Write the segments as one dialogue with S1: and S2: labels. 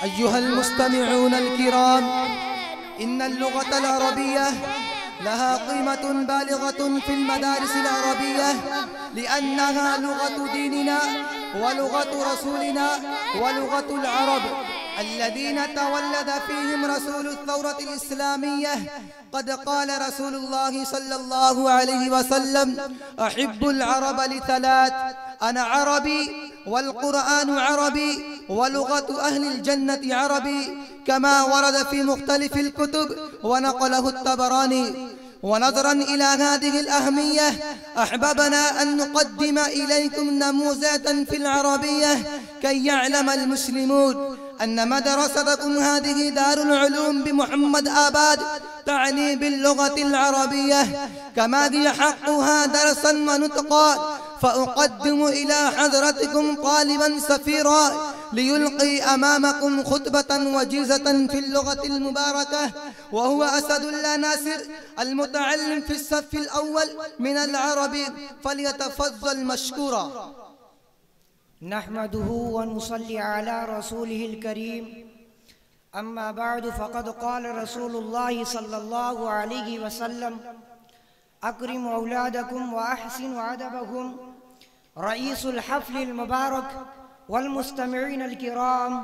S1: أيها المستمعون الكرام، إن اللغة العربية لها قيمة بالغة في المدارس العربية، لأنها لغة ديننا ولغة رسولنا ولغة العرب الذين تولد فيهم رسول الثورة الإسلامية. قد قال رسول الله صلى الله عليه وسلم: أحب العرب لثلاث: أنا عربي، والقرآن عربي، ولغة أهل الجنة عربي، كما ورد في مختلف الكتب ونقله الطبراني. ونظرا إلى هذه الأهمية أحببنا أن نقدم إليكم نموذجا في العربية كي يعلم المسلمون أن مدرستكم هذه دار العلوم بمحمد آباد تعني باللغة العربية كما هي حقها درسا ونطقا. فأقدم إلى حضرتكم طالبا سفيرا ليلقي أمامكم خطبة وجيزة في اللغة المباركة، وهو أسد الله ناصر المتعلم في الصف الأول من العربي، فليتفضل مشكورا.
S2: نحمده ونصلي على رسوله الكريم، أما بعد، فقد قال رسول الله صلى الله عليه وسلم: أكرموا أولادكم وأحسنوا أدبهم. رئيس الحفل المبارك والمستمعين الكرام،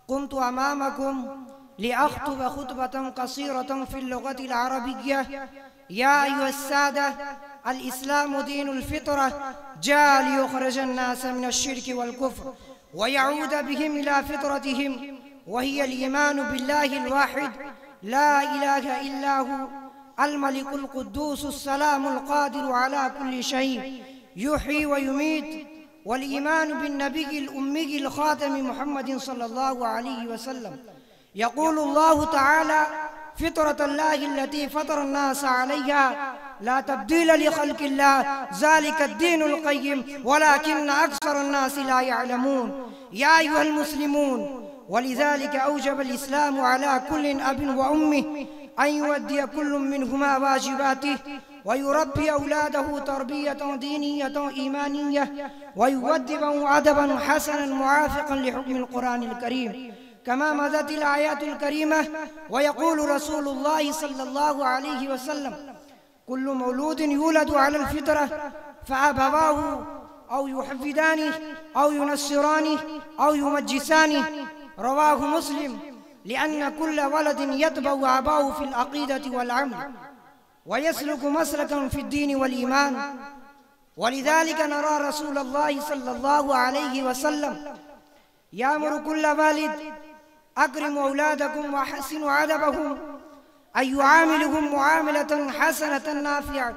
S2: قمت أمامكم لأخطب خطبة قصيرة في اللغة العربية. يا أيها السادة، الإسلام دين الفطرة، جاء ليخرج الناس من الشرك والكفر ويعود بهم إلى فطرتهم، وهي الإيمان بالله الواحد لا إله إلا هو، الملك القدوس السلام القادر على كل شيء، يحيي ويميت. والإيمان بالنبي الأمي الخاتم محمد صلى الله عليه وسلم. يقول الله تعالى: فطرة الله التي فطر الناس عليها لا تبديل لخلق الله، ذلك الدين القيم، ولكن أكثر الناس لا يعلمون. يا أيها المسلمون، ولذلك أوجب الإسلام على كل أب وأمه أن يؤدي كل منهما واجباته، ويربي أولاده تربية دينية إيمانية، ويؤدبهم أدبا حسنا موافقا لحكم القرآن الكريم، كما مضت الآيات الكريمة. ويقول رسول الله صلى الله عليه وسلم: كل مولود يولد على الفطرة، فأبواه أو يحفدانه أو ينصرانه أو يمجسانه. رواه مسلم. لأن كل ولد يتبع أباه في العقيدة والعمل ويسلك مسلكا في الدين والإيمان. ولذلك نرى رسول الله صلى الله عليه وسلم يأمر كل والد: أكرموا أولادكم وأحسنوا أدبهم، أن يعاملهم معاملة حسنة نافعة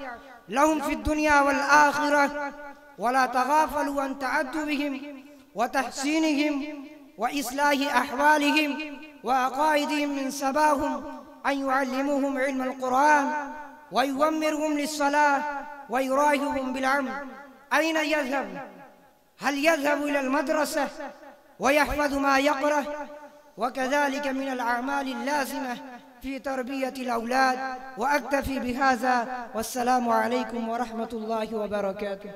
S2: لهم في الدنيا والآخرة، ولا تغافلوا عن تأدبهم وتحسينهم وإصلاح أحوالهم وعقائدهم. من سباهم أن يعلموهم علم القرآن ويؤمرهم للصلاة ويراهبهم بالعمل. أين يذهب؟ هل يذهب إلى المدرسة ويحفظ ما يقرأ؟ وكذلك من الأعمال اللازمة في تربية الأولاد. وأكتفي بهذا، والسلام عليكم ورحمة الله وبركاته.